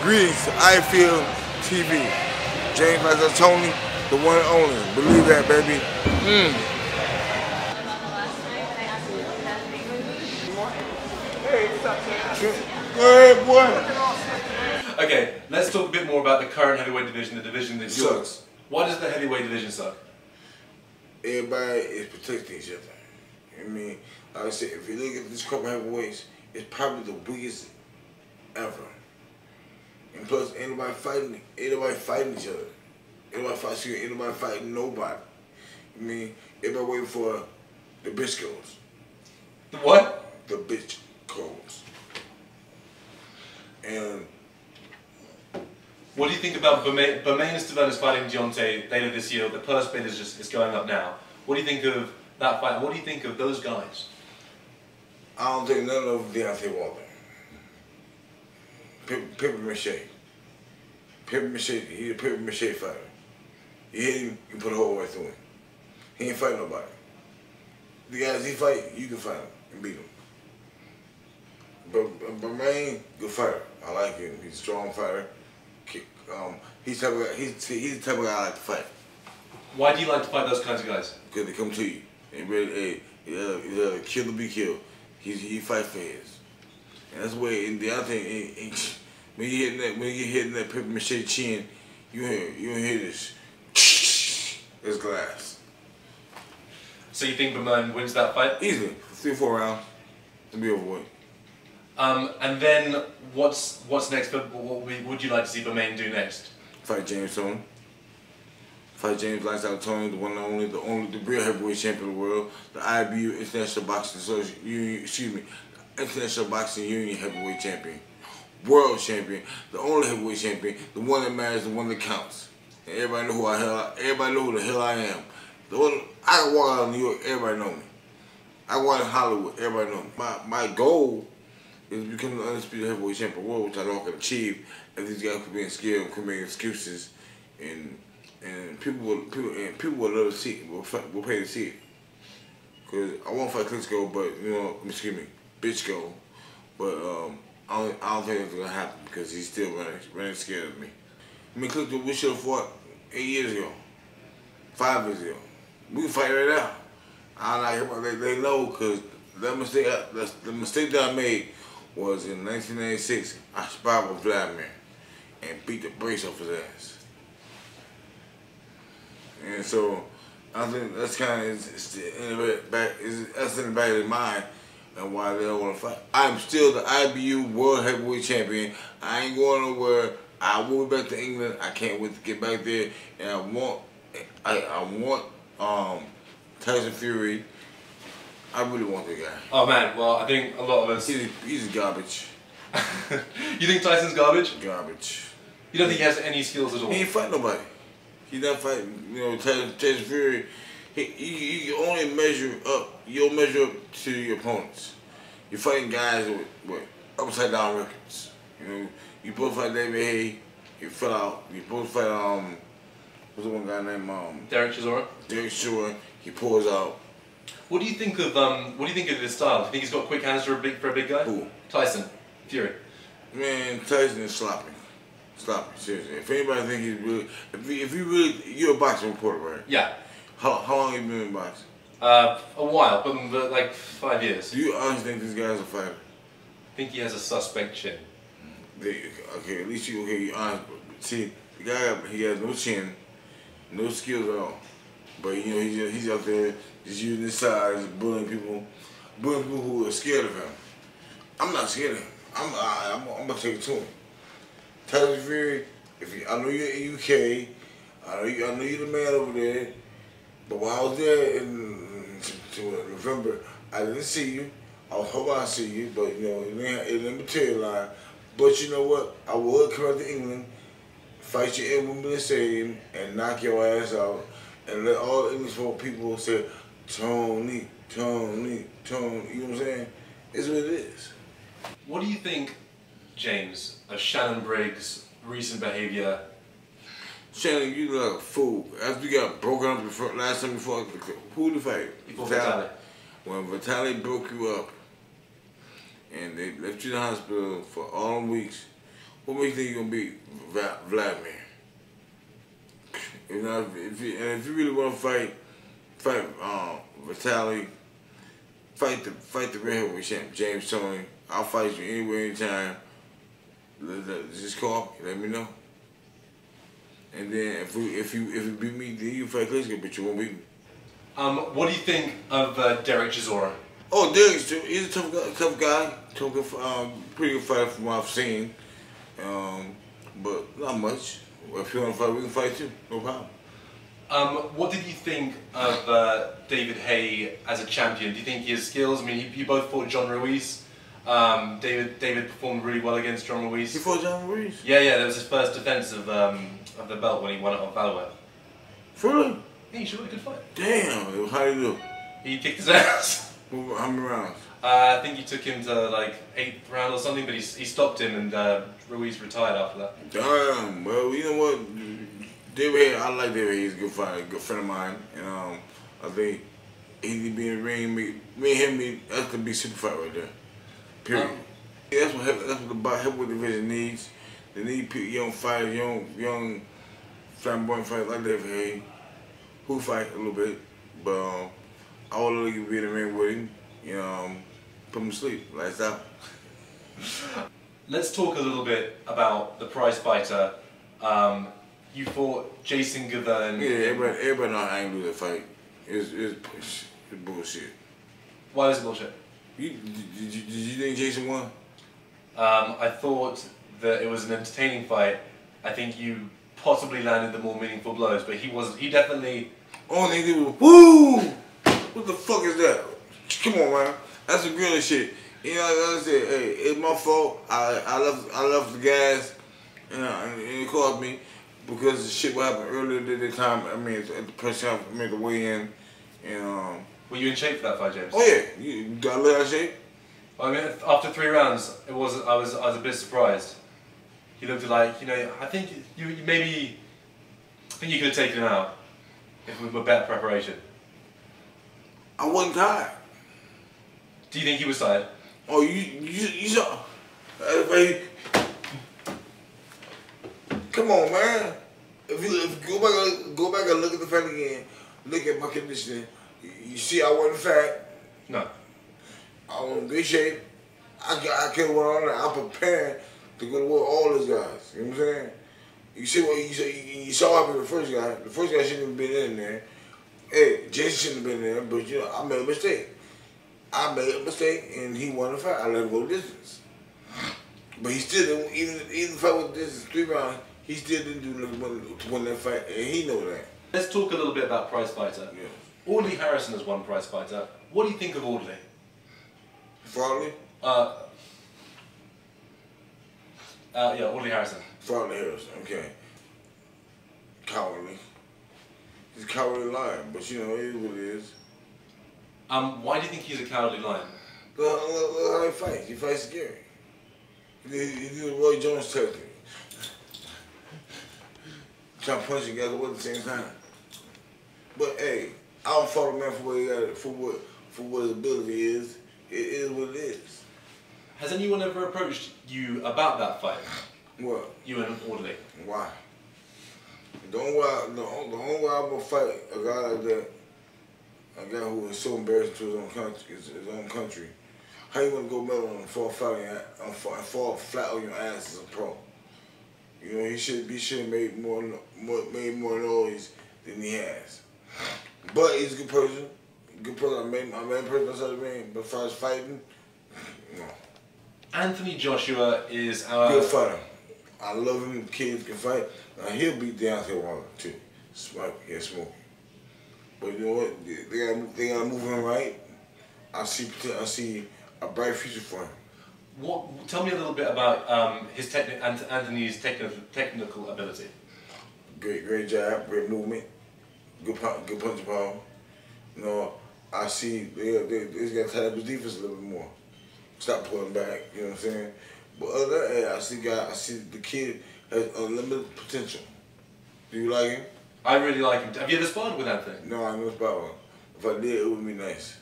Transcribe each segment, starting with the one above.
Greetings to I Feel TV. James like Toney, the one and only. Believe that, baby. Go ahead, boy. Okay, let's talk a bit more about the current heavyweight division, the division that sucks. Why does the heavyweight division suck? Everybody is protecting each other. I mean, like I said, if you look at this couple of heavyweights, it's probably the weakest ever. And plus, ain't nobody fighting each other. Ain't nobody fighting nobody. I mean, everybody waiting for the Klitschkos. The what? The Klitschkos. And what do you think about Bermane and Stavern fighting Deontay later this year? The purse bid is going up now. What do you think of that fight? What do you think of those guys? I don't think none of Deontay Wilder. Paper-mache. Paper-mache, he's a paper-mache fighter. You hit him, you put a hole right through him. He ain't fighting nobody. The guys he fight, you can fight him and beat him. But Bermane, good fighter. I like him. He's a strong fighter. He's the type of guy I like to fight. Why do you like to fight those kinds of guys? Because they come to you. And really, he's kill or be killed. He fight for his. And that's where in the other thing, when you hitting that paper mache chin, you hear this. It's glass. So you think Bermane wins that fight? Easily, 3 or 4 rounds. It'll be overweight. And then what's next? What would you like to see Bermane do next? Fight James Toney. Fight James Lifestyle Toney, the one and only, the real heavyweight champion of the world, the IBU International Boxing Union, International Boxing Union heavyweight champion, world champion, the only heavyweight champion, the one that matters, the one that counts. And everybody know who the hell I am. The one I can walk out of New York, everybody know me. I walk in Hollywood, everybody know me. My goal is to become the undisputed heavyweight champion of the world, which I know I can achieve if these guys quit being scared and quit making excuses, and people will love to see it, will pay to see it. Cause I won't fight Klitschko, but Klitschko, but I don't think it's gonna happen because he's still running scared of me. I mean, Klitschko, we should have fought 8 years ago, 5 years ago. We can fight right now. I don't like they know because the mistake that I made was in 1996. I sparred with Vladimir and beat the brakes off his ass. And so I think that's kind of that's in the back of their mind and why they don't want to fight. I'm still the IBU World Heavyweight Champion. I ain't going nowhere. I will be back to England. I can't wait to get back there. And I want Tyson Fury. I really want that guy. Oh man, well I think a lot of us. He's garbage. You think Tyson's garbage? Garbage. You don't think he has any skills at all? He ain't fighting nobody. He's not fighting. Tyson Fury. You only measure up. You don't measure up to your opponents. You're fighting guys with upside down records. You both fight David Hay. He fell out. You both fight what's the one guy named Derek Chisora. Derek Chisora. He pulls out. What do you think of his style? Do you think he's got quick hands for a big guy? Who? Tyson Fury. Man, Tyson is sloppy. Sloppy, seriously. If anybody think he's really, if you really, you're a boxing reporter, right? Yeah. How long have you been in boxing? A while, but like 5 years. Do you honestly think this guy's a fighter? I think he has a suspect chin. Okay, at least you honest. See, the guy, he has no chin, no skills at all. But he's out there just using his size, bullying people who are scared of him. I'm not scared of him. I'm gonna take it to him. Tyson Fury, I know you're in the UK, I know you're the man over there, but when I was there in November, I didn't see you. I was hoping I'd see you, but it didn't materialize. But you know what? I would come out to England, fight you in Wimbledon Stadium, and knock your ass out, and let all the English people say, Toney, Toney, Toney. You know what I'm saying? It's what it is. What do you think, James, of Shannon Briggs' recent behavior? Shannon, you look like a fool. After you got broken up last time before, who did you fight? Before Vitaly. When Vitaly broke you up, and they left you in the hospital for all them weeks, What makes you think you're gonna beat Vladimir? You know, if you really want to fight Vitaly, fight the red heavyweight champ, James Toney. I'll fight you anywhere, anytime. Just call me, let me know. And then if you beat me, then you fight Klitschko, but you won't beat me. What do you think of Derek Chisora? Oh, Derek, he's a tough guy, pretty good fighter from what I've seen, but not much. If you want to fight, we can fight too, no problem. What did you think of David Haye as a champion? Do you think he has skills? I mean, you both fought John Ruiz. David performed really well against John Ruiz. He fought John Ruiz? Yeah, that was his first defense of the belt when he won it on Valorant. Really? Yeah, he showed a good fight. Damn, how did he do? He kicked his ass. How many rounds? I think he took him to like 8th round or something, but he stopped him and Ruiz retired after that. Damn, well, you know what? David Haye, I like David Haye. He's a good fighter, a good friend of mine. And I think he need to be in the ring. Me and him, that's gonna be a super fight right there. Period. That's what the heavyweight division needs. They need young fighters, young flamboyant fighters like David Haye, who fight a little bit, but I would like to be in the ring with him. You know, put him to sleep, lights out. Let's talk a little bit about the prize fighter. You fought Jason Gavern. Yeah, everybody know I ain't lose that fight. It's bullshit. Why was it bullshit? Did you think Jason won? I thought that it was an entertaining fight. I think you possibly landed the more meaningful blows, but he definitely... Only thing he was, woo! What the fuck is that? Come on, man. That's the real shit. You know, like I said, hey, it's my fault. I left the gas, and it cost me because the shit what happened earlier at the time. I mean, at the press conference, I made the weigh in, and Were you in shape for that fight, James? Oh yeah, you got a little out of shape. I mean, after 3 rounds, I was a bit surprised. He looked like, you know, I think you could have taken him out if we were better preparation. I wasn't tired. Do you think he was tired? Oh, you saw. Hey, come on, man. If you go back and look at the fight again, look at my conditioning. You see, I wasn't fat. No. I was in good shape. I could went on there. I'm prepared to go to war with all those guys. You know what I'm saying? You see what you saw happened to the first guy. The first guy shouldn't have been in there. Hey, Jason shouldn't have been there, but you know, I made a mistake. And he won the fight. I let him go distance. But he still didn't, even fight with distance 3 rounds, he still didn't do nothing to win that fight, and he know that. Let's talk a little bit about prize fighter. Yeah. Audley Harrison has won prize fighter. What do you think of Audley? Farley? Yeah, Audley Harrison. Farley Harrison, okay. Cowardly. He's a cowardly lion, but you know, it is what it is. Why do you think he's a cowardly lion? Look how he fights. He fights scary. He did the Roy Jones technique. Trying to punch you guys away at the same time. But hey, I don't follow man for what he got, for what his ability is. It is what it is. Has anyone ever approached you about that fight? What? You and Audley? Why? The only way I'm gonna fight a guy like that, a guy who is so embarrassing to his own country. How you wanna go medal and fall flat on your ass as a pro? You know, he should have made more noise than he has. But he's a good person. I made person outside the ring, but as far as fighting, no. Anthony Joshua is our... Good fighter. I love him. Kids can fight. He'll beat Deontay Wilder too. Smart, yeah, smoking. But you know what? They gotta move him right. I see a bright future for him. Tell me a little bit about Anthony's technical ability. Great jab, great movement, good punch power. You know, I see they got to tie up his defense a little bit more. Stop pulling back. You know what I'm saying? But other than that, I see the kid has unlimited potential. Do you like him? I really like him. Have you ever sparred with Anthony? No, I never sparred with him. If I did, it would be nice.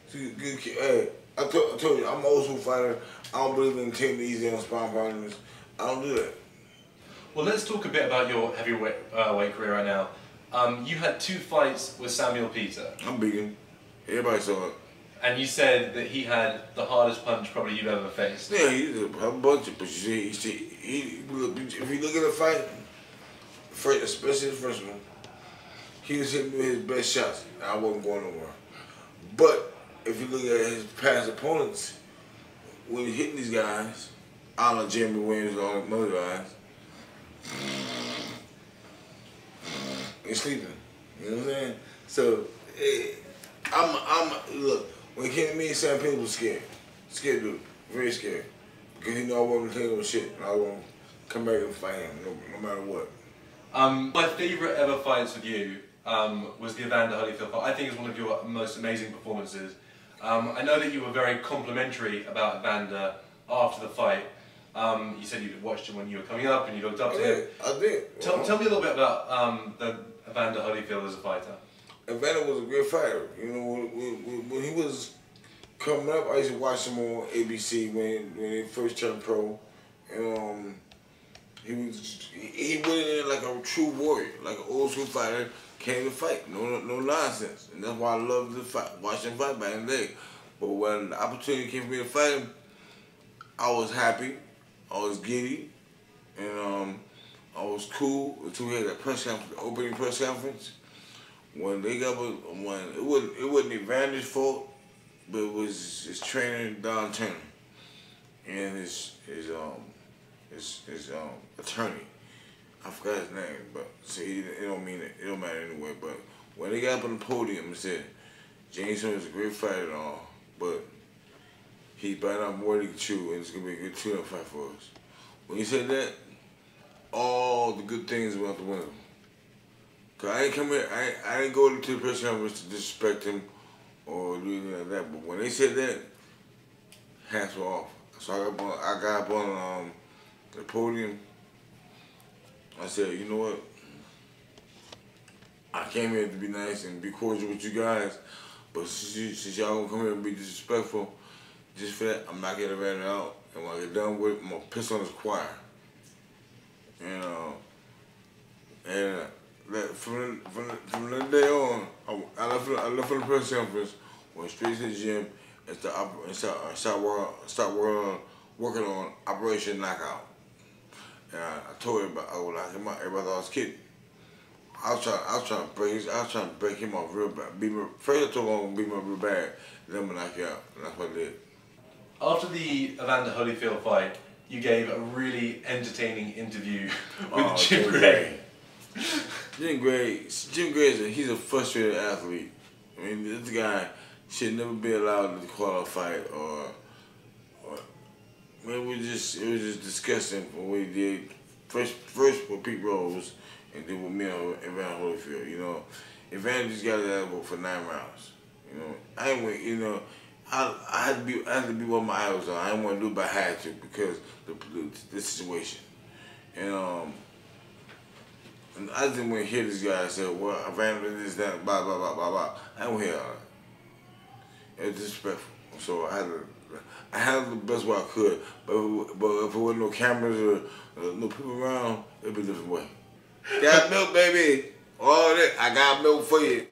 See, good kid. Hey, I told you, I'm an old school fighter. I don't believe in taking it easy on sparring partners. I don't do that. Well, let's talk a bit about your heavyweight weight career right now. You had 2 fights with Samuel Peter. I'm beating. Everybody saw it. And you said that he had the hardest punch probably you've ever faced. Yeah, he's a bunch of, but you see, if you look at the fight, especially the first one, he was hitting me his best shots. I wasn't going nowhere. But if you look at his past opponents, when he's hitting these guys, I don't know Jeremy Williams or all other guys, he's sleeping. You know what I'm saying? So, look, when he came to me, Sam Peter was scared. Scared dude. Very scared. Because he knew I wasn't taking no shit. And I was going to come back and fight him, no matter what. My favourite ever fights with you was the Evander Holyfield fight. I think it's one of your most amazing performances. I know that you were very complimentary about Evander after the fight. You said you watched him when you were coming up and you looked up to him. I did. Tell me a little bit about the Evander Holyfield as a fighter. Evander was a great fighter. You know, when he was coming up, I used to watch him on ABC when he first turned pro. And he went in like a true warrior, like an old school fighter, came to fight. No nonsense. And that's why I loved the fight, watching him fight back in the day. But when the opportunity came for me to fight him, I was happy, I was giddy, and I was cool until we had that press conference, the opening press conference. When they got it wasn't Evander's fault, but it was his trainer Don Toney and his attorney. I forgot his name, but see, it don't mean it. It don't matter anyway. But when they got up on the podium and said, James Toney is a great fighter and all, but he's biting out more than he can chew, and it's gonna be a good tune-up fight for us. When he said that, all the good things went out the window. Cause I ain't come here, I didn't go to the press conference to disrespect him or do anything like that. But when they said that, hats were off. So I got up on the podium. I said, you know what? I came here to be nice and be cordial with you guys, but since y'all gonna come here and be disrespectful, just for that, I'm not getting ran out. And when I get done with it, I'm gonna piss on this choir. From that day on, I left from the press conference, went straight to the gym, and start working on Operation Knockout. And I told everybody I would knock him out. Everybody thought I was kidding. I was trying to break him off real bad. First I told him I was gonna beat him up real bad, then I'm gonna knock you out. And that's what I did. After the Evander Holyfield fight, you gave a really entertaining interview with Jim Gray. Jim Gray, he's a frustrated athlete. I mean, this guy should never be allowed to call a fight or it was just disgusting for what he did. First with Pete Rose and then with me and Evander Holyfield. You know, Evander just got his ass whooped for 9 rounds. You know, I ain't went. You know, I had to be what my idols are. I didn't want to do it, but I had to because the situation. And I didn't want to hear this guy say, well, Evander this, that, blah, blah, blah, blah, blah. I didn't want to hear all that. It was disrespectful. So I handled the best way I could. But if there wasn't no cameras or no people around, it'd be a different way. Got milk, baby. All that. I got milk for you.